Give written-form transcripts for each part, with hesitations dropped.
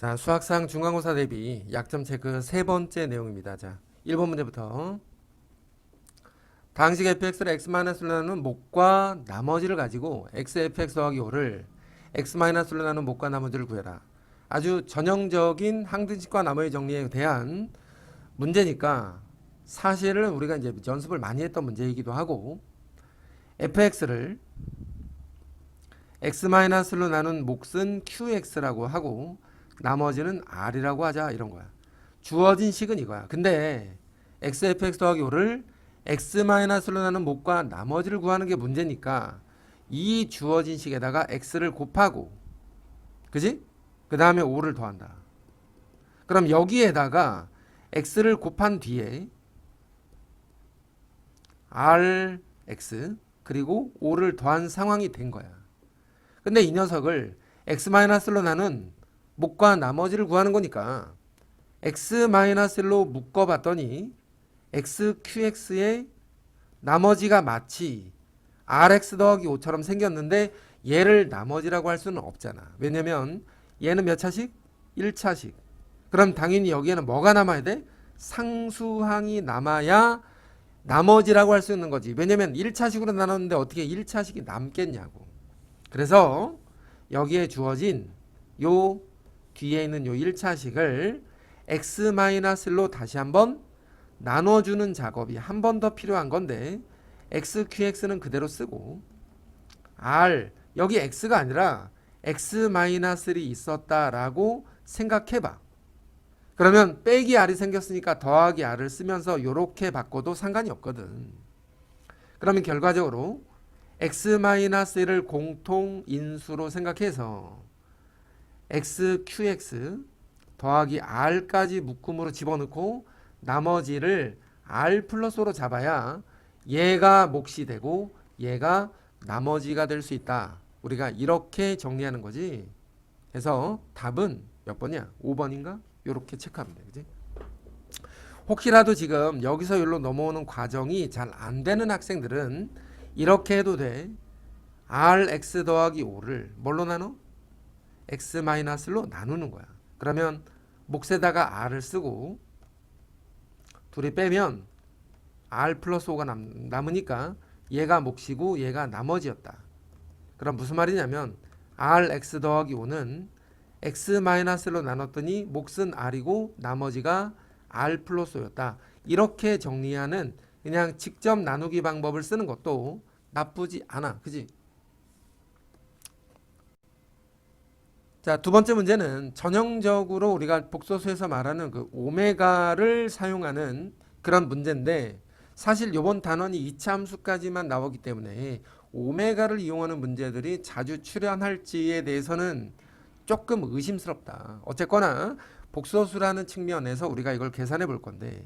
자, 수학상 중간고사 대비 약점 체크 세 번째 내용입니다. 자, 1번 문제부터. 당식 fx를 x-로 나누는 목과 나머지를 가지고 xfx 더하기 5를 x-로 나누는 목과 나머지를 구해라. 아주 전형적인 항등식과 나머지 정리에 대한 문제니까 사실은 우리가 이제 연습을 많이 했던 문제이기도 하고, fx를 x-로 나눈 몫은 qx라고 하고 나머지는 r이라고 하자, 이런 거야. 주어진 식은 이거야. 근데 xfx 더하기 5를 x-로 나눈 목과 나머지를 구하는 게 문제니까 이 주어진 식에다가 x를 곱하고, 그지? 그 다음에 5를 더한다. 그럼 여기에다가 x를 곱한 뒤에 rx 그리고 5를 더한 상황이 된 거야. 근데 이 녀석을 x-로 나눈 목과 나머지를 구하는 거니까 x-로 묶어봤더니 xqx의 나머지가 마치 rx 더하기 5처럼 생겼는데 얘를 나머지라고 할 수는 없잖아. 왜냐면 얘는 몇 차식? 1차식. 그럼 당연히 여기에는 뭐가 남아야 돼? 상수항이 남아야 나머지라고 할 수 있는 거지. 왜냐면 1차식으로 나눴는데 어떻게 1차식이 남겠냐고. 그래서 여기에 주어진 요 뒤에 있는 요 1차식을 x-로 다시 한번 나눠주는 작업이 한 번 더 필요한 건데, xqx는 그대로 쓰고 r, 여기 x가 아니라 x-1이 있었다라고 생각해봐. 그러면 빼기 r이 생겼으니까 더하기 r을 쓰면서 요렇게 바꿔도 상관이 없거든. 그러면 결과적으로 x-1을 공통 인수로 생각해서 xqx 더하기 r까지 묶음으로 집어넣고 나머지를 r 플러스 5로 잡아야 얘가 몫이 되고 얘가 나머지가 될 수 있다. 우리가 이렇게 정리하는 거지. 그래서 답은 몇 번이야? 5번인가? 이렇게 체크하면 돼. 그지? 혹시라도 지금 여기서 여기로 넘어오는 과정이 잘 안 되는 학생들은 이렇게 해도 돼. rx 더하기 5를 뭘로 나눠? x-로 나누는 거야. 그러면 몫에다가 r을 쓰고 둘이 빼면 r 플러스 5가 남으니까 얘가 몫이고 얘가 나머지였다. 그럼 무슨 말이냐면 rx 더하기 5는 x-로 나눴더니 몫은 r이고 나머지가 r 플러스 5였다. 이렇게 정리하는 그냥 직접 나누기 방법을 쓰는 것도 나쁘지 않아. 그지? 자, 두 번째 문제는 전형적으로 우리가 복소수에서 말하는 그 오메가를 사용하는 그런 문제인데, 사실 요번 단원이 2차 함수까지만 나오기 때문에 오메가를 이용하는 문제들이 자주 출현할지에 대해서는 조금 의심스럽다. 어쨌거나 복소수라는 측면에서 우리가 이걸 계산해 볼 건데,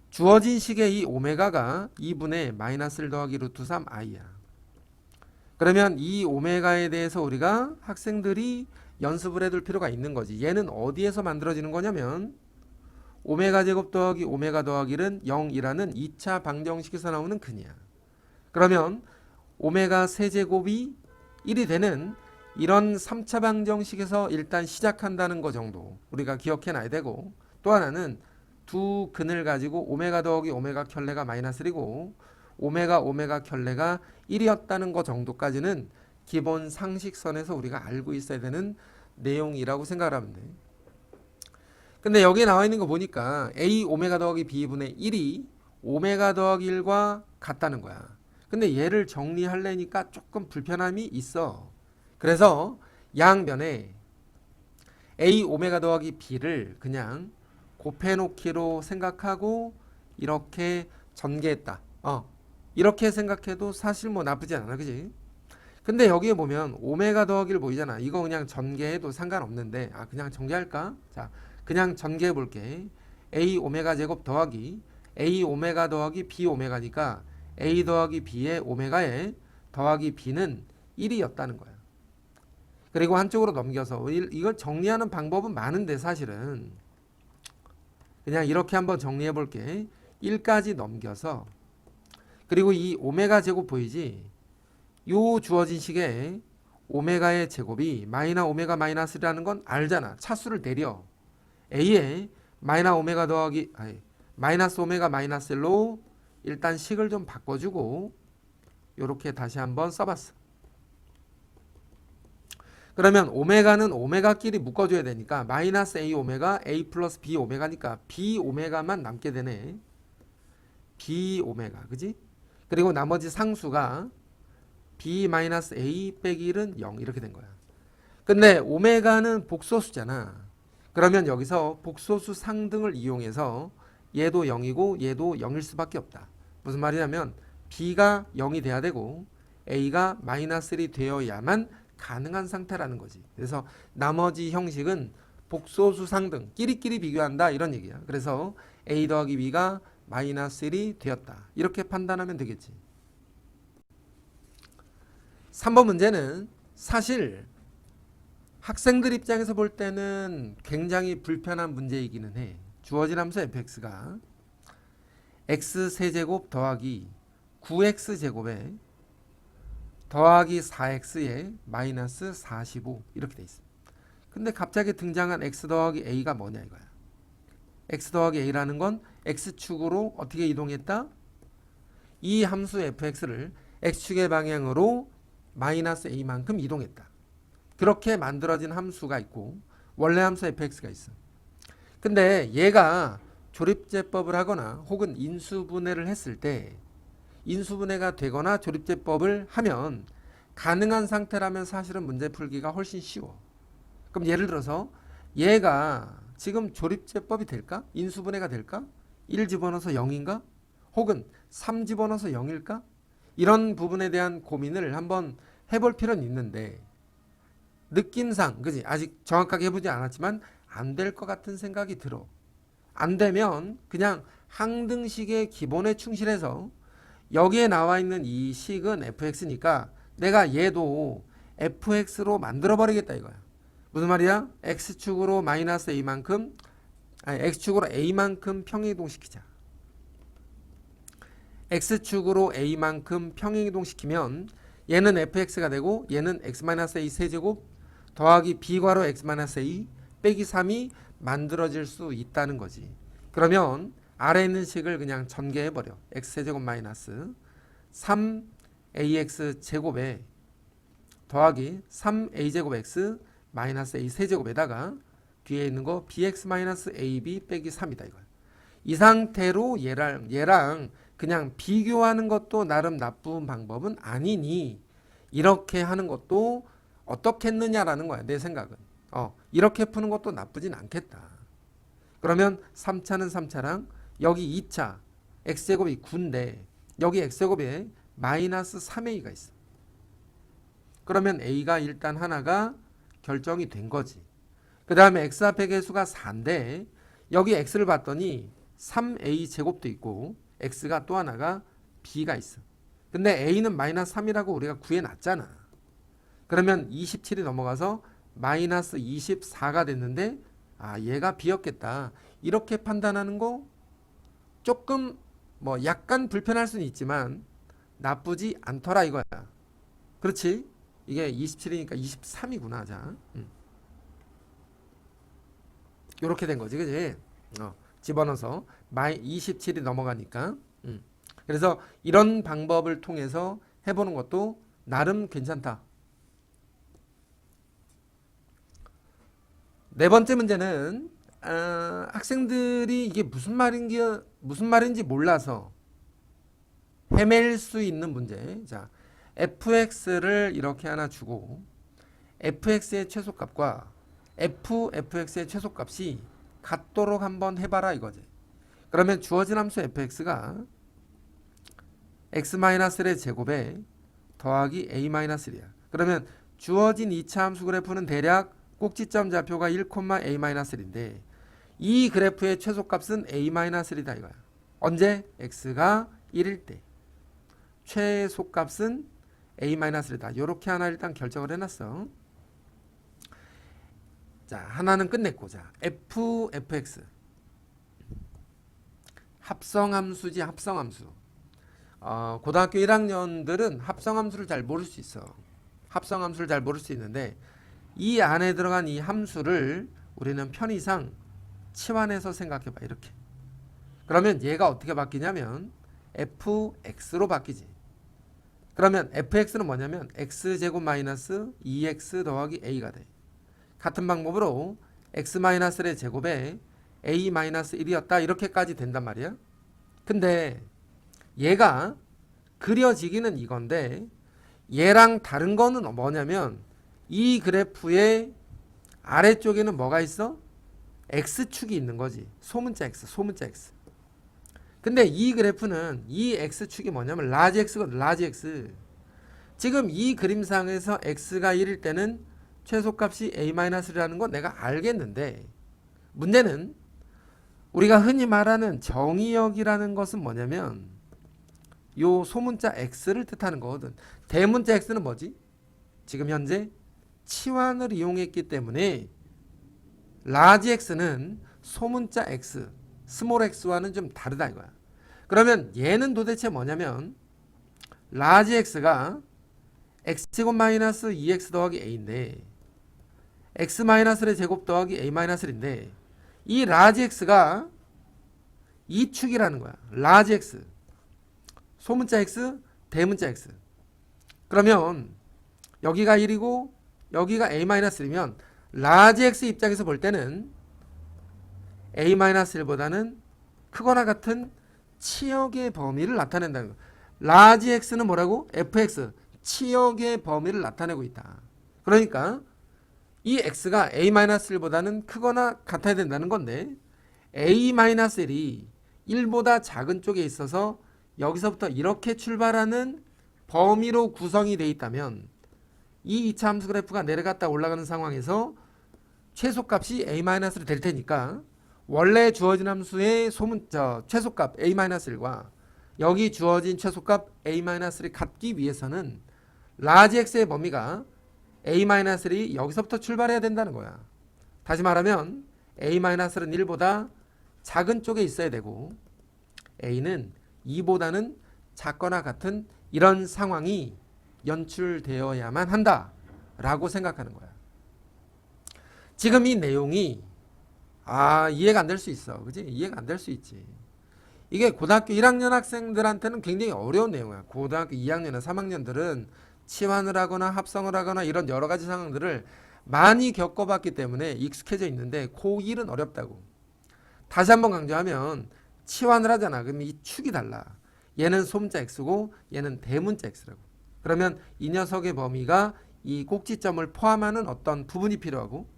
주어진 식의 이 오메가가 2분의 마이너스를 더하기 루트 3i야. 그러면 이 오메가에 대해서 우리가 학생들이 연습을 해둘 필요가 있는 거지. 얘는 어디에서 만들어지는 거냐면 오메가 제곱 더하기 오메가 더하기 1은 0이라는 2차 방정식에서 나오는 근이야. 그러면 오메가 세제곱이 1이 되는 이런 3차 방정식에서 일단 시작한다는 거 정도 우리가 기억해 놔야 되고, 또 하나는 두 근을 가지고 오메가 더하기 오메가 켤레가 마이너스 1이고 오메가 켤레가 1이었다는 거 정도까지는 기본 상식선에서 우리가 알고 있어야 되는 내용이라고 생각하면 돼. 근데 여기에 나와 있는 거 보니까 a 오메가 더하기 b분의 1이 오메가 더하기 1과 같다는 거야. 근데 얘를 정리하려니까 조금 불편함이 있어. 그래서 양변에 a 오메가 더하기 b를 그냥 곱해놓기로 생각하고 이렇게 전개했다. 이렇게 생각해도 사실 뭐 나쁘지 않아. 그지? 근데 여기에 보면 오메가 더하기를 보이잖아. 이거 그냥 전개해도 상관없는데, 그냥 전개할까? 자, 그냥 전개해 볼게. a 오메가 제곱 더하기 a 오메가 더하기 b 오메가니까 a 더하기 b의 오메가에 더하기 b는 1이었다는 거야. 그리고 한쪽으로 넘겨서 이걸 정리하는 방법은 많은데 사실은 그냥 이렇게 한번 정리해 볼게. 1까지 넘겨서, 그리고 이 오메가 제곱 보이지? 요 주어진 식에 오메가의 제곱이 마이너 오메가 마이너스라는 건 알잖아. 차수를 내려. A에 마이너 오메가 더하기 마이너스 오메가 마이너스 1로 일단 식을 좀 바꿔주고 요렇게 다시 한번 써봤어. 그러면 오메가는 오메가끼리 묶어줘야 되니까 마이너스 A 오메가 A 플러스 B 오메가니까 B 오메가만 남게 되네. B 오메가 그지? 그리고 나머지 상수가 B 마이너스 A 빼기 1은 0 이렇게 된 거야. 근데 오메가는 복소수잖아. 그러면 여기서 복소수 상등을 이용해서 얘도 0이고 얘도 0일 수밖에 없다. 무슨 말이냐면 B가 0이 돼야 되고 A가 마이너스 1이 되어야만 가능한 상태라는 거지. 그래서 나머지 형식은 복소수 상등 끼리끼리 비교한다 이런 얘기야. 그래서 A 더하기 B가 마이너스 1이 되었다. 이렇게 판단하면 되겠지. 3번 문제는 사실 학생들 입장에서 볼 때는 굉장히 불편한 문제이기는 해. 주어진 함수 fx가 x세제곱 더하기 9x제곱에 더하기 4x에 마이너스 45 이렇게 돼 있어. 근데 갑자기 등장한 x 더하기 a가 뭐냐 이거야. x 더하기 a라는 건 x축으로 어떻게 이동했다? 이 함수 fx를 x축의 방향으로 마이너스 a만큼 이동했다. 그렇게 만들어진 함수가 있고 원래 함수 fx가 있어. 근데 얘가 조립제법을 하거나 혹은 인수분해를 했을 때 인수분해가 되거나 조립제법을 하면 가능한 상태라면 사실은 문제 풀기가 훨씬 쉬워. 그럼 예를 들어서 얘가 지금 조립제법이 될까? 인수분해가 될까? 1 집어넣어서 0인가? 혹은 3 집어넣어서 0일까? 이런 부분에 대한 고민을 한번 해볼 필요는 있는데 느낌상 그지? 아직 정확하게 해보지 않았지만 안 될 것 같은 생각이 들어. 안 되면 그냥 항등식의 기본에 충실해서 여기에 나와 있는 이 식은 fx니까 내가 얘도 fx로 만들어 버리겠다 이거야. 무슨 말이야? x축으로 마이너스 a만큼 x축으로 a만큼 평행이동시키자. x축으로 a만큼 평행이동시키면 얘는 fx가 되고 얘는 x-a 세제곱 더하기 b괄호 x-a 빼기 3이 만들어질 수 있다는 거지. 그러면 아래에 있는 식을 그냥 전개해버려. x세제곱 마이너스 3ax 제곱에 더하기 3a제곱 x 마이너스 a 세제곱에다가 뒤에 있는 거 bx 마이너스 ab 빼기 3이다 이거야. 이 상태로 얘랑 그냥 비교하는 것도 나름 나쁜 방법은 아니니 이렇게 하는 것도 어떻겠느냐라는 거야 내 생각은. 이렇게 푸는 것도 나쁘진 않겠다. 그러면 3차는 3차랑 여기 2차 x제곱이 9인데 여기 x제곱에 마이너스 3a가 있어. 그러면 a가 일단 하나가 결정이 된 거지. 그 다음에 x 앞의 개수가 4인데 여기 x를 봤더니 3a 제곱도 있고 x가 또 하나가 b가 있어. 근데 a는 마이너스 3이라고 우리가 구해놨잖아. 그러면 27이 넘어가서 마이너스 24가 됐는데 얘가 b였겠다. 이렇게 판단하는 거 조금 뭐 약간 불편할 수는 있지만 나쁘지 않더라 이거야. 그렇지? 이게 27이니까 23이구나. 자, 요렇게 된 거지, 그지? 집어넣어서 27이 넘어가니까. 그래서 이런 방법을 통해서 해보는 것도 나름 괜찮다. 네 번째 문제는 학생들이 이게 무슨 말인지 몰라서 헤맬 수 있는 문제. 자, fx를 이렇게 하나 주고 fx의 최소값과 fx의 최소값이 같도록 한번 해봐라 이거지. 그러면 주어진 함수 fx가 x-1의 제곱에 더하기 a-1이야. 그러면 주어진 2차 함수 그래프는 대략 꼭지점 좌표가 1,a-1인데 이 그래프의 최소값은 a-1이다 이거야. 언제? x가 1일 때. 최소값은 a-1이다. 이렇게 하나 일단 결정을 해놨어. 자, 하나는 끝냈고, 자, fx 합성함수지 합성함수. 고등학교 1학년들은 합성함수를 잘 모를 수 있어. 합성함수를 잘 모를 수 있는데 이 안에 들어간 이 함수를 우리는 편의상 치환해서 생각해봐. 이렇게. 그러면 얘가 어떻게 바뀌냐면 fx로 바뀌지. 그러면 fx는 뭐냐면 x제곱 마이너스 2x 더하기 a가 돼. 같은 방법으로 x-의 제곱에 a-1이었다 이렇게까지 된단 말이야. 근데 얘가 그려지기는 이건데 얘랑 다른 거는 뭐냐면 이 그래프의 아래쪽에는 뭐가 있어? x축이 있는 거지. 소문자 x, 소문자 x. 근데 이 그래프는 이 x축이 뭐냐면 라지 x거든. 라지 x. 지금 이 그림상에서 x가 1일 때는 최소값이 a-라는 건 내가 알겠는데 문제는 우리가 흔히 말하는 정의역이라는 것은 뭐냐면 요 소문자 x를 뜻하는 거거든. 대문자 x는 뭐지? 지금 현재 치환을 이용했기 때문에 라지 x는 소문자 x, 스몰 x와는 좀 다르다 이거야. 그러면 얘는 도대체 뭐냐면 라지 x가 x제곱 마이너스 2x 더하기 a인데 x-의 제곱 더하기 a-1인데 이 라지 x가 이 축이라는 거야. 라지 x, 소문자 x, 대문자 x. 그러면 여기가 1이고 여기가 a-1이면 라지 x 입장에서 볼 때는 a-1보다는 크거나 같은 치역의 범위를 나타낸다는 거야. 라지 x는 뭐라고? fx, 치역의 범위를 나타내고 있다. 그러니까 이 x가 a-1보다는 크거나 같아야 된다는 건데 a-1이 1보다 작은 쪽에 있어서 여기서부터 이렇게 출발하는 범위로 구성이 되어 있다면 이 2차 함수 그래프가 내려갔다 올라가는 상황에서 최소값이 a-를 될 테니까 원래 주어진 함수의 최소값 a-1과 여기 주어진 최소값 a-를 갖기 위해서는 라지 x의 범위가 a-이 여기서부터 출발해야 된다는 거야. 다시 말하면 a-는 1보다 작은 쪽에 있어야 되고 a는 2보다는 작거나 같은 이런 상황이 연출되어야만 한다라고 생각하는 거야. 지금 이 내용이 이해가 안 될 수 있어. 그지? 이해가 안 될 수 있지. 이게 고등학교 1학년 학생들한테는 굉장히 어려운 내용이야. 고등학교 2학년이나 3학년들은 치환을 하거나 합성을 하거나 이런 여러 가지 상황들을 많이 겪어봤기 때문에 익숙해져 있는데 고1은 어렵다고. 다시 한번 강조하면 치환을 하잖아. 그럼 이 축이 달라. 얘는 소문자 x고 얘는 대문자 x라고. 그러면 이 녀석의 범위가 이 꼭지점을 포함하는 어떤 부분이 필요하고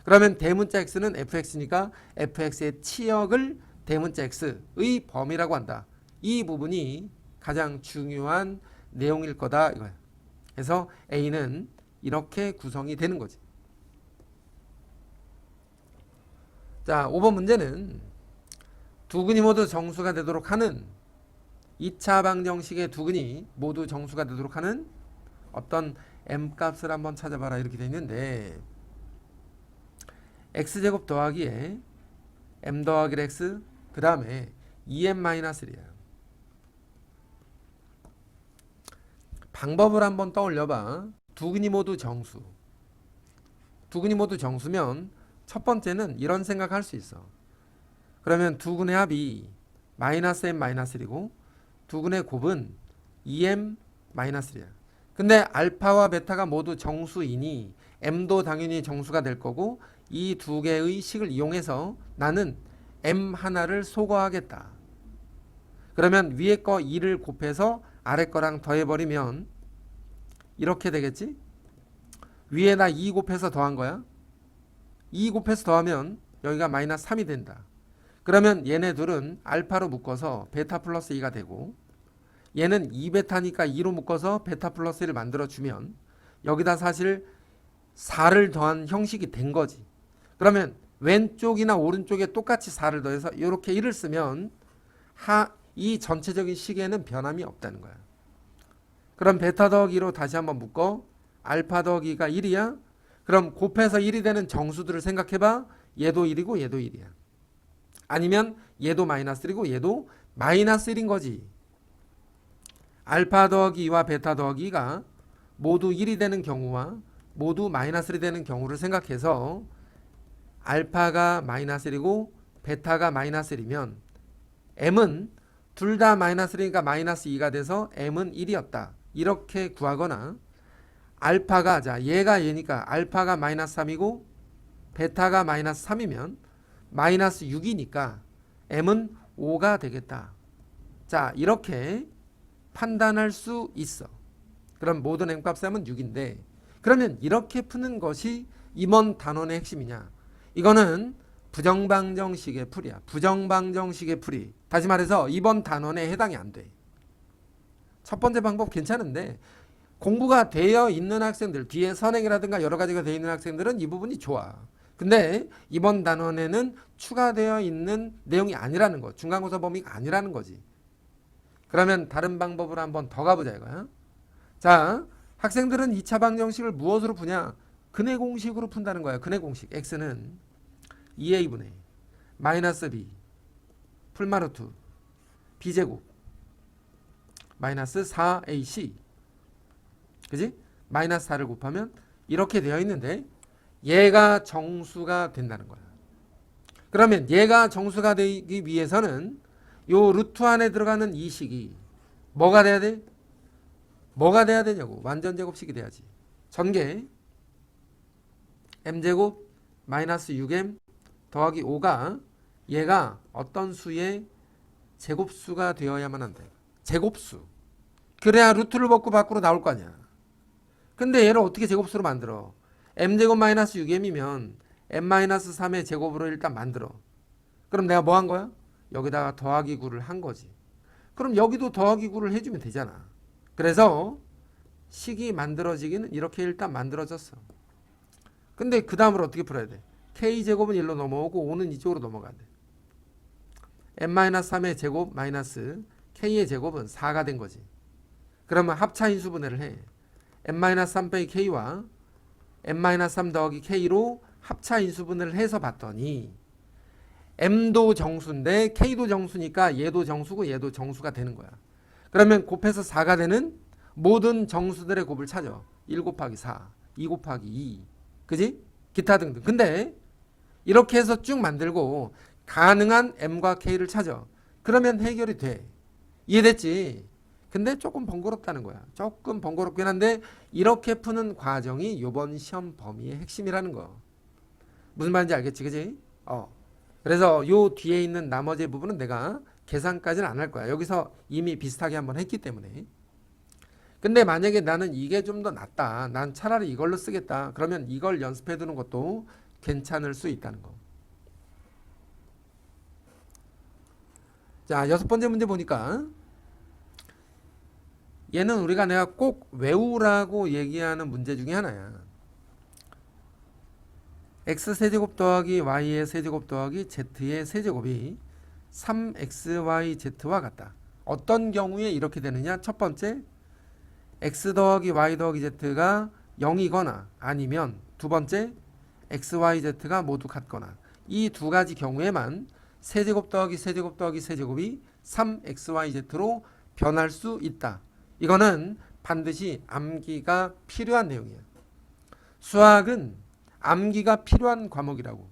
그러면 대문자 x는 fx니까 fx의 치역을 대문자 x의 범위라고 한다. 이 부분이 가장 중요한 내용일 거다 이거야. 그래서 A는 이렇게 구성이 되는 거지. 자, 5번 문제는 두 근이 모두 정수가 되도록 하는 2차 방정식의 두 근이 모두 정수가 되도록 하는 어떤 m값을 한번 찾아봐라 이렇게 되어 있는데 x제곱 더하기에 m 더하기 x 그 다음에 2m-1이야. 방법을 한번 떠올려봐. 두 근이 모두 정수. 두 근이 모두 정수면 첫 번째는 이런 생각할 수 있어. 그러면 두 근의 합이 마이너스 m-1이고 두 근의 곱은 2m-1이야. 근데 알파와 베타가 모두 정수이니 m도 당연히 정수가 될 거고 이 두 개의 식을 이용해서 나는 m 하나를 소거하겠다. 그러면 위에 거 2를 곱해서 아래 거랑 더해버리면 이렇게 되겠지? 위에다 2 곱해서 더한 거야. 2 곱해서 더하면 여기가 마이너스 3이 된다. 그러면 얘네 둘은 알파로 묶어서 베타 플러스 2가 되고 얘는 2베타니까 2로 묶어서 베타 플러스 1을 만들어주면 여기다 사실 4를 더한 형식이 된 거지. 그러면 왼쪽이나 오른쪽에 똑같이 4를 더해서 이렇게 1을 쓰면 이 전체적인 식에는 변함이 없다는 거야. 그럼 베타 더하기로 다시 한번 묶어. 알파 더하기가 1이야. 그럼 곱해서 1이 되는 정수들을 생각해봐. 얘도 1이고 얘도 1이야. 아니면 얘도 마이너스 1이고 얘도 마이너스 1인 거지. 알파 더하기 2와 베타 더하기 2가 모두 1이 되는 경우와 모두 마이너스 1이 되는 경우를 생각해서 알파가 마이너스 1이고 베타가 마이너스 1이면 m은 둘 다 마이너스 1이니까 마이너스 2가 돼서 m은 1이었다. 이렇게 구하거나 알파가 자 얘가 얘니까 알파가 마이너스 3이고 베타가 마이너스 3이면 마이너스 6이니까 m은 5가 되겠다. 자 이렇게 판단할 수 있어. 그럼 모든 m값의 m은 6인데 그러면 이렇게 푸는 것이 이번 단원의 핵심이냐. 이거는 부정방정식의 풀이야. 부정방정식의 풀이. 다시 말해서 이번 단원에 해당이 안 돼. 첫 번째 방법 괜찮은데 공부가 되어 있는 학생들, 뒤에 선행이라든가 여러 가지가 되어 있는 학생들은 이 부분이 좋아. 근데 이번 단원에는 추가되어 있는 내용이 아니라는 거. 중간고사 범위가 아니라는 거지. 그러면 다른 방법으로 한번 더 가보자 이거야. 자, 학생들은 2차 방정식을 무엇으로 푸냐? 근해 공식으로 푼다는 거야. 근해 공식. x는 2a분의 마이너스 b 풀마루트 b제곱 마이너스 4ac 그지? 마이너스 4를 곱하면 이렇게 되어 있는데 얘가 정수가 된다는 거야. 그러면 얘가 정수가 되기 위해서는 요 루트 안에 들어가는 이 식이 뭐가 돼야 돼? 뭐가 돼야 되냐고. 완전 제곱식이 돼야지. 전개 m제곱 마이너스 6m 더하기 5가 얘가 어떤 수의 제곱수가 되어야만 한다. 제곱수. 그래야 루트를 벗고 밖으로 나올 거 아니야. 근데 얘를 어떻게 제곱수로 만들어? m제곱 마이너스 6m이면 m-3의 제곱으로 일단 만들어. 그럼 내가 뭐 한 거야? 여기다가 더하기 9를 한 거지. 그럼 여기도 더하기 9를 해주면 되잖아. 그래서 식이 만들어지기는 이렇게 일단 만들어졌어. 근데 그 다음으로 어떻게 풀어야 돼? k제곱은 1로 넘어오고 5는 이쪽으로 넘어가야 돼. m-3의 제곱 마이너스 k의 제곱은 4가 된 거지. 그러면 합차 인수분해를 해. m-3 빼기 k와 m-3 더하기 k로 합차 인수분해를 해서 봤더니 m도 정수인데 k도 정수니까 얘도 정수고 얘도 정수가 되는 거야. 그러면 곱해서 4가 되는 모든 정수들의 곱을 찾아. 1 곱하기 4, 2 곱하기 2, 그지? 기타 등등. 근데 이렇게 해서 쭉 만들고 가능한 m과 k를 찾아. 그러면 해결이 돼. 이해됐지? 근데 조금 번거롭다는 거야. 조금 번거롭긴 한데 이렇게 푸는 과정이 이번 시험 범위의 핵심이라는 거. 무슨 말인지 알겠지? 그지? 그래서 요 뒤에 있는 나머지 부분은 내가 계산까지는 안 할 거야. 여기서 이미 비슷하게 한번 했기 때문에. 근데 만약에 나는 이게 좀 더 낫다. 난 차라리 이걸로 쓰겠다. 그러면 이걸 연습해 두는 것도 괜찮을 수 있다는 거. 자, 6번째 문제 보니까 얘는 우리가 내가 꼭 외우라고 얘기하는 문제 중에 하나야. x세제곱 더하기 y의 세제곱 더하기 z의 세제곱이 3xyz와 같다. 어떤 경우에 이렇게 되느냐? 첫 번째, x 더하기 y 더하기 z가 0이거나 아니면 두 번째, xyz가 모두 같거나 이 두 가지 경우에만 세제곱 더하기 세제곱 더하기 세제곱이 3xyz로 변할 수 있다. 이거는 반드시 암기가 필요한 내용이에요. 수학은 암기가 필요한 과목이라고.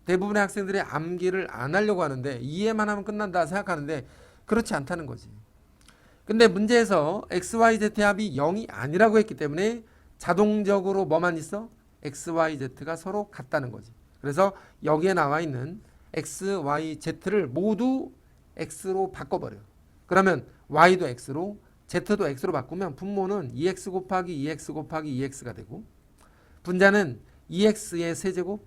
대부분의 학생들이 암기를 안 하려고 하는데 이해만 하면 끝난다 생각하는데 그렇지 않다는 거지. 근데 문제에서 XYZ의 합이 0이 아니라고 했기 때문에 자동적으로 뭐만 있어? XYZ가 서로 같다는 거지. 그래서 여기에 나와 있는 XYZ를 모두 X로 바꿔버려. 그러면 Y도 X로 Z도 X로 바꾸면 분모는 2X 곱하기 2X 곱하기 2X가 되고 분자는 2X의 세제곱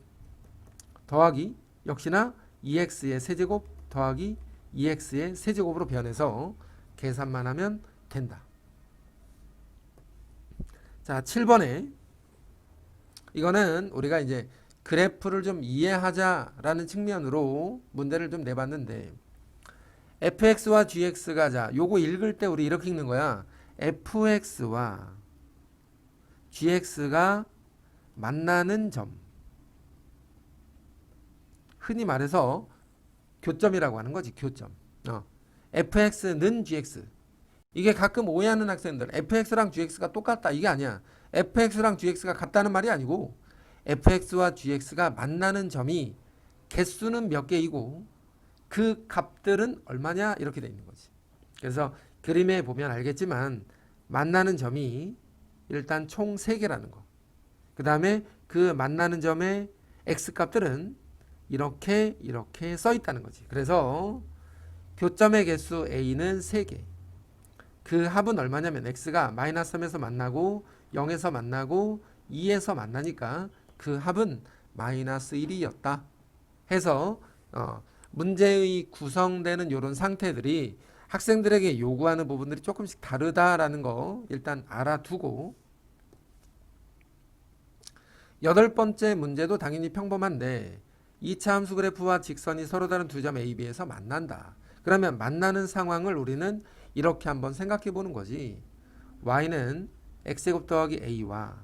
더하기 역시나 2X의 세제곱 더하기 2X의 세제곱으로 변해서 계산만 하면 된다. 자, 7번에 이거는 우리가 이제 그래프를 좀 이해하자라는 측면으로 문제를 좀 내봤는데 fx와 gx가 자 요거 읽을 때 우리 이렇게 읽는 거야. fx와 gx가 만나는 점, 흔히 말해서 교점이라고 하는 거지. 교점. fx는 gx, 이게 가끔 오해하는 학생들, fx랑 gx가 똑같다 이게 아니야. fx랑 gx가 같다는 말이 아니고 fx와 gx가 만나는 점이 개수는 몇 개이고 그 값들은 얼마냐 이렇게 돼 있는 거지. 그래서 그림에 보면 알겠지만 만나는 점이 일단 총 3개라는 거. 그 다음에 그 만나는 점의 x값들은 이렇게 써 있다는 거지. 그래서 교점의 개수 a는 3개. 그 합은 얼마냐면 x가 마이너스 3에서 만나고 0에서 만나고 2에서 만나니까 그 합은 마이너스 1이었다 해서 문제의 구성되는 이런 상태들이 학생들에게 요구하는 부분들이 조금씩 다르다라는 거 일단 알아두고 8번째 문제도 당연히 평범한데 2차 함수 그래프와 직선이 서로 다른 두 점 A, B에서 만난다. 그러면 만나는 상황을 우리는 이렇게 한번 생각해 보는 거지. y는 x제곱 더하기 a와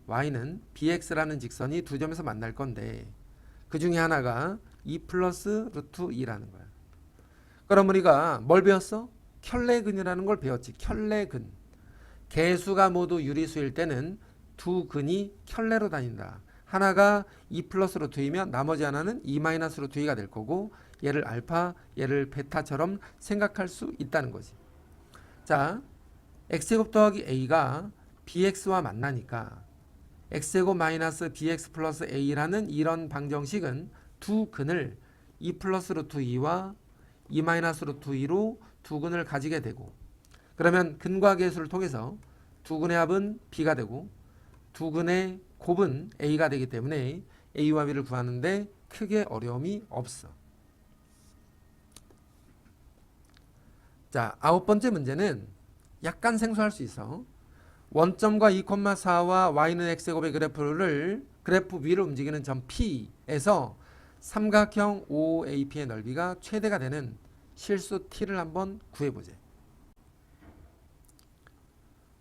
y는 bx라는 직선이 두 점에서 만날 건데 그 중에 하나가 2 플러스 루트 2라는 거야. 그럼 우리가 뭘 배웠어? 켤레근이라는 걸 배웠지. 켤레근. 개수가 모두 유리수일 때는 두 근이 켤레로 다닌다. 하나가 2 플러스 루트 2면 나머지 하나는 2 마이너스 루트 2가 될 거고 얘를 알파, 얘를 베타처럼 생각할 수 있다는 거지. 자, x제곱 더하기 a가 bx와 만나니까 x제곱 마이너스 bx 플러스 a라는 이런 방정식은 두 근을 2 플러스 루트 2와 2 마이너스 루트 2로 두 근을 가지게 되고 그러면 근과 계수를 통해서 두 근의 합은 b가 되고 두 근의 곱은 a가 되기 때문에 a와 b를 구하는데 크게 어려움이 없어. 자, 9번째 문제는 약간 생소할 수 있어. 원점과 2,4와 y는 x제곱의 그래프 위를 움직이는 점 P에서 삼각형 OAP의 넓이가 최대가 되는 실수 T를 한번 구해보자.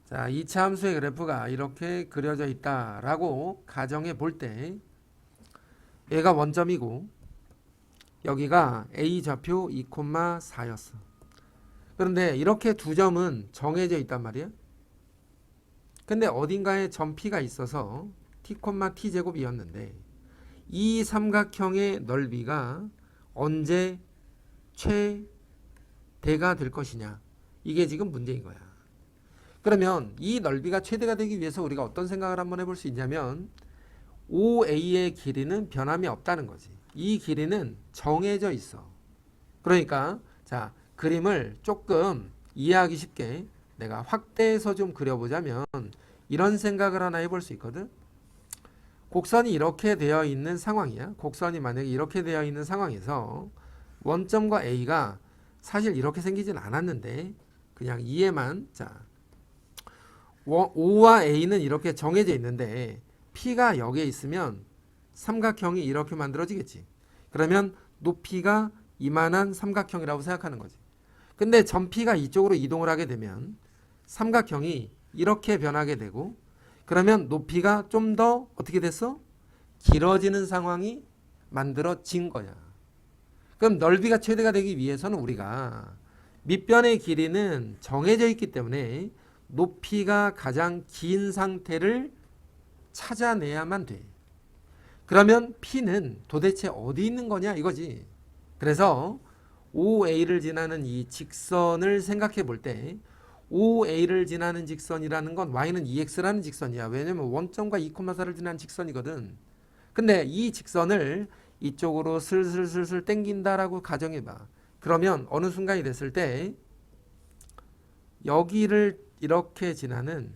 자, 2차 함수의 그래프가 이렇게 그려져 있다라고 가정해 볼 때 얘가 원점이고 여기가 A 좌표 2,4였어. 그런데 이렇게 두 점은 정해져 있단 말이야. 근데 어딘가에 점 P가 있어서 T, T 제곱이었는데 이 삼각형의 넓이가 언제 최대가 될 것이냐. 이게 지금 문제인 거야. 그러면 이 넓이가 최대가 되기 위해서 우리가 어떤 생각을 한번 해볼 수 있냐면 OA의 길이는 변함이 없다는 거지. 이 길이는 정해져 있어. 그러니까 자, 그림을 조금 이해하기 쉽게 내가 확대해서 좀 그려보자면 이런 생각을 하나 해볼 수 있거든. 곡선이 이렇게 되어 있는 상황이야. 곡선이 만약에 이렇게 되어 있는 상황에서 원점과 A가 사실 이렇게 생기진 않았는데 그냥 이해만. 자, O와 A는 이렇게 정해져 있는데 P가 여기에 있으면 삼각형이 이렇게 만들어지겠지. 그러면 높이가 이만한 삼각형이라고 생각하는 거지. 근데 점 P가 이쪽으로 이동을 하게 되면 삼각형이 이렇게 변하게 되고 그러면 높이가 좀 더 어떻게 됐어? 길어지는 상황이 만들어진 거야. 그럼 넓이가 최대가 되기 위해서는 우리가 밑변의 길이는 정해져 있기 때문에 높이가 가장 긴 상태를 찾아내야만 돼. 그러면 P는 도대체 어디 있는 거냐 이거지. 그래서 OA를 지나는 이 직선을 생각해 볼 때 OA를 지나는 직선이라는 건 y는 2x라는 직선이야. 왜냐면 원점과 2,4를 지나는 직선이거든. 근데 이 직선을 이쪽으로 슬슬슬슬 땡긴다라고 가정해봐. 그러면 어느 순간이 됐을 때 여기를 이렇게 지나는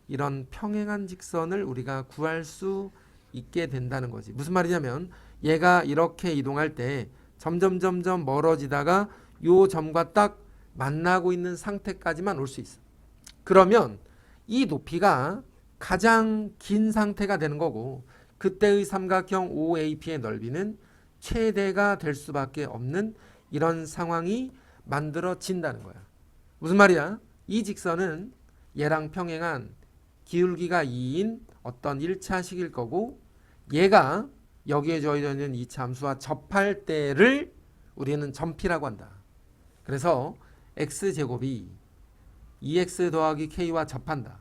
이런 평행한 직선을 우리가 구할 수 있게 된다는 거지. 무슨 말이냐면 얘가 이렇게 이동할 때 점점 멀어지다가 요 점과 딱 만나고 있는 상태까지만 올 수 있어. 그러면 이 높이가 가장 긴 상태가 되는 거고 그때의 삼각형 OAP의 넓이는 최대가 될 수밖에 없는 이런 상황이 만들어진다는 거야. 무슨 말이야? 이 직선은 얘랑 평행한 기울기가 2인 어떤 1차식일 거고 얘가 여기에 저어져 있는 이 함수와 접할 때를 우리는 점 P라고 한다. 그래서 x제곱이 2x 더하기 k와 접한다.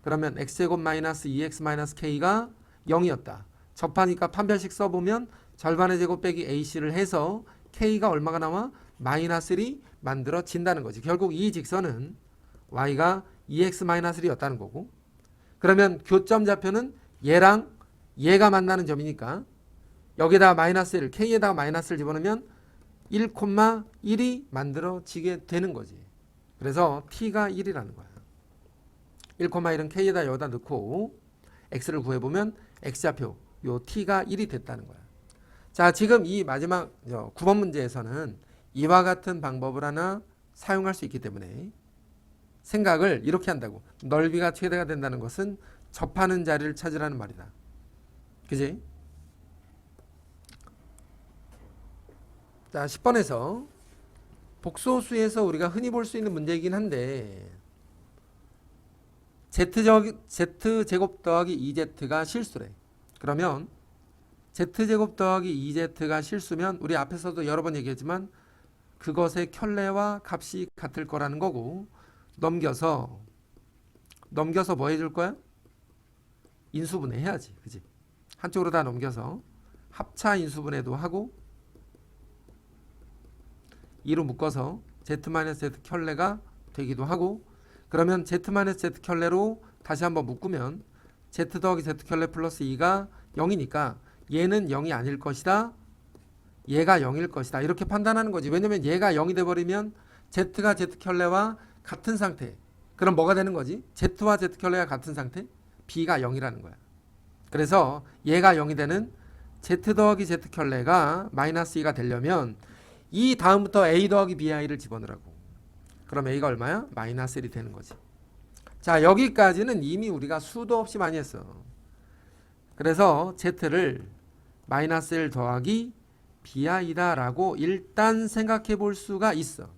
그러면 x제곱 마이너스 2x 마이너스 k가 0이었다. 접하니까 판별식 써보면 절반의 제곱 빼기 ac를 해서 k가 얼마가 나와? 마이너스 1이 만들어진다는 거지. 결국 이 직선은 y가 2x 마이너스 1이었다는 거고, 그러면 교점 좌표는 얘랑 얘가 만나는 점이니까 여기다가 마이너스 1, k에다가 마이너스를 집어넣으면 1,1이 만들어지게 되는 거지. 그래서 t가 1이라는 거야. 1,1은 k에다 여기다 넣고 x를 구해보면 x좌표 요 t가 1이 됐다는 거야. 자, 지금 이 마지막 9번 문제에서는 이와 같은 방법을 하나 사용할 수 있기 때문에 생각을 이렇게 한다고. 넓이가 최대가 된다는 것은 접하는 자리를 찾으라는 말이다. 그지? 자, 10번에서 복소수에서 우리가 흔히 볼 수 있는 문제이긴 한데 z제곱 더하기 2z가 실수래. 그러면 z제곱 더하기 2z가 실수면 우리 앞에서도 여러 번 얘기했지만 그것의 켤레와 값이 같을 거라는 거고, 넘겨서 뭐 해줄 거야? 인수분해 해야지. 그지? 한쪽으로 다 넘겨서 합차 인수분해도 하고 2로 묶어서 z-z 켤레가 되기도 하고, 그러면 z-z 켤레로 다시 한번 묶으면 z 더하기 z 켤레 플러스 2가 0이니까 얘는 0이 아닐 것이다, 얘가 0일 것이다, 이렇게 판단하는 거지. 왜냐면 얘가 0이 돼버리면 z가 z 켤레와 같은 상태. 그럼 뭐가 되는 거지? z와 z 켤레가 같은 상태? b가 0이라는 거야. 그래서 얘가 0이 되는 z 더하기 z 켤레가 마이너스 2가 되려면 이 다음부터 a 더하기 bi를 집어넣으라고. 그럼 a가 얼마야? 마이너스 1이 되는 거지. 자, 여기까지는 이미 우리가 수도 없이 많이 했어. 그래서 z를 마이너스 1 더하기 bi다 라고 일단 생각해 볼 수가 있어.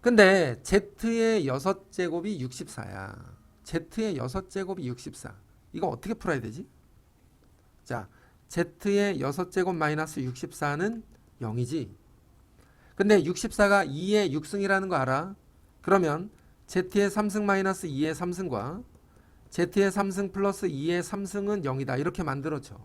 근데 z의 6제곱이 64야. z의 6제곱이 64. 이거 어떻게 풀어야 되지? 자, z의 6제곱 마이너스 64는 0이지. 근데 64가 2의 6승이라는 거 알아? 그러면 z의 3승 마이너스 2의 3승과 z의 3승 플러스 2의 3승은 0이다. 이렇게 만들어져.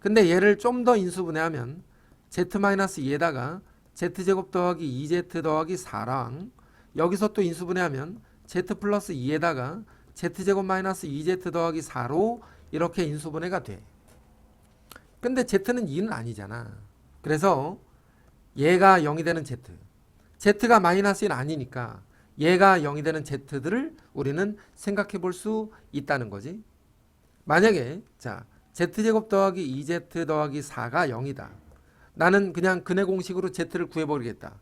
근데 얘를 좀 더 인수분해하면 z 마이너스 2에다가 z제곱 더하기 2z 더하기 4랑 여기서 또 인수분해하면 z 플러스 2에다가 z제곱 마이너스 2z 더하기 4로 이렇게 인수분해가 돼. 근데 z는 2는 아니잖아. 그래서 얘가 0이 되는 z가 마이너스 1 아니니까 얘가 0이 되는 z들을 우리는 생각해 볼 수 있다는 거지. 만약에 자 z제곱 더하기 2z 더하기 4가 0이다. 나는 그냥 근해 공식으로 z를 구해버리겠다.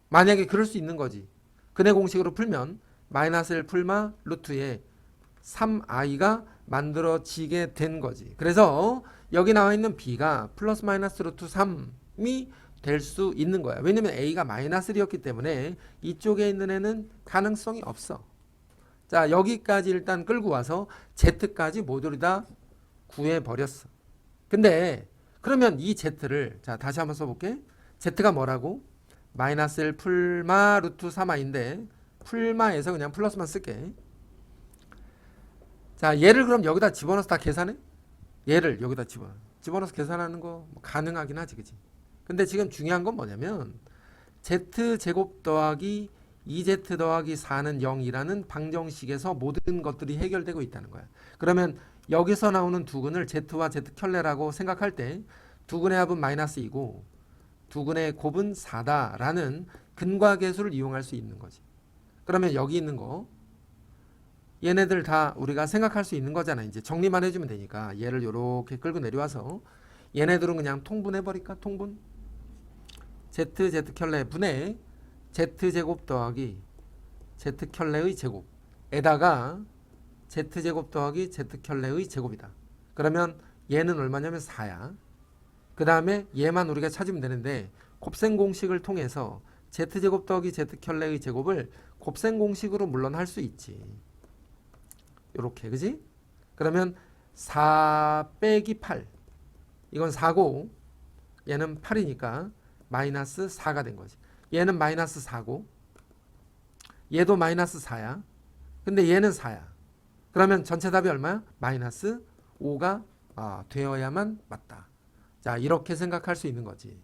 만약에 그럴 수 있는 거지. 근해 공식으로 풀면 마이너스 1 풀마 루트에 3i가 만들어지게 된 거지. 그래서 여기 나와 있는 b가 플러스 마이너스 루트 3이 될 수 있는 거야. 왜냐면 a가 마이너스 1이었기 때문에 이쪽에 있는 애는 가능성이 없어. 자, 여기까지 일단 끌고 와서 z까지 모두 다 구해버렸어. 근데 그러면 이 z를 자 다시 한번 써볼게. z가 뭐라고? 마이너스 1 풀마 루트 3i인데 풀마에서 그냥 플러스만 쓸게. 자, 얘를 그럼 여기다 집어넣어서 다 계산해? 얘를 여기다 집어넣어서 계산하는 거 뭐 가능하긴 하지, 그치? 근데 지금 중요한 건 뭐냐면 z제곱 더하기 2z 더하기 4는 0이라는 방정식에서 모든 것들이 해결되고 있다는 거야. 그러면 여기서 나오는 두 근을 z와 z 켤레라고 생각할 때 두 근의 합은 마이너스 2고 두 근의 곱은 4다라는 근과 계수를 이용할 수 있는 거지. 그러면 여기 있는 거 얘네들 다 우리가 생각할 수 있는 거잖아. 이제 정리만 해주면 되니까 얘를 이렇게 끌고 내려와서 얘네들은 그냥 통분해버릴까? 통분 z 켤레 분의 z제곱 더하기 z 켤레의 제곱에다가 z제곱 더하기 z 켤레의 제곱이다. 그러면 얘는 얼마냐면 4야. 그 다음에 얘만 우리가 찾으면 되는데 곱셈 공식을 통해서 z제곱 더하기 z 켤레의 제곱을 곱셈 공식으로 물론 할 수 있지. 요렇게, 그지? 그러면 4 빼기 8 이건 4고 얘는 8이니까 마이너스 4가 된 거지. 얘는 마이너스 4고 얘도 마이너스 4야. 근데 얘는 4야. 그러면 전체 답이 얼마야? 마이너스 5가 되어야만 맞다. 자, 이렇게 생각할 수 있는 거지.